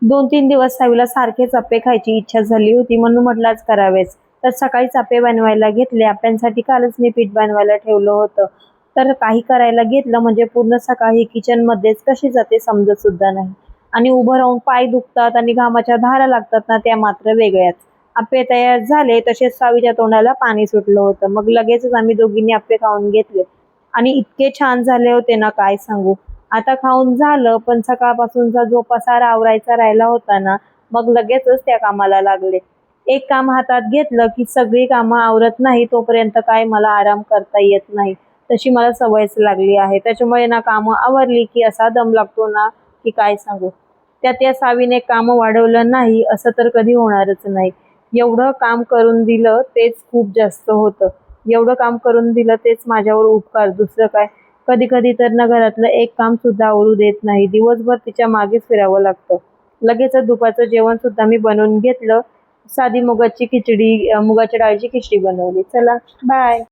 2-3 दिवस सावीला सारखेच आप्पे खायची इच्छा झाली होती, म्हणून म्हटलं आज करावेच. तर सकाळीच आप्पे बनवायला घेतले. आप्यांसाठी कालच मी पीठ बनवायला ठेवलं होतं. तर काही करायला घेतलं म्हणजे पूर्ण सकाळी किचनमध्येच कशी जाते समजत सुद्धा नाही. आणि उभं राहून पाय दुखतात आणि घामाच्या धारा लागतात ना, त्या मात्र वेगळ्याच. आप्पे तयार झाले तसेच सावीच्या तोंडाला पाणी सुटलं होतं. मग लगेचच आम्ही दोघींनी आप्पे खाऊन घेतले आणि इतके छान झाले होते ना, काय सांगू. आता खाऊन झालं, पण सकाळपासूनचा जो पसारा आवरायचा राहिला होता ना, मग लगेचच त्या कामाला लागले. एक काम हातात घेतलं की सगळी कामं आवरत नाही तोपर्यंत काय मला आराम करता येत नाही. तशी मला सवयच लागली आहे. त्याच्यामुळे ना कामं आवरली की असा दम लागतो ना, की काय सांगू. त्यात या सावीने कामं वाढवलं नाही असं तर कधी होणारच नाही. एवढं काम करून दिलं तेच खूप जास्त होतं. एवढं काम करून दिलं तेच माझ्यावर उपकार, दुसरं काय. कधी कधी तर ना घरातलं एक काम सुद्धा आवरू देत नाही. दिवसभर तिच्या मागेच फिरावं लागतं. लगेचच दुपारचं जेवण सुद्धा मी बनवून घेतलं. साधी मुगाची खिचडी, मुगाच्या डाळीची खिचडी बनवली. चला बाय.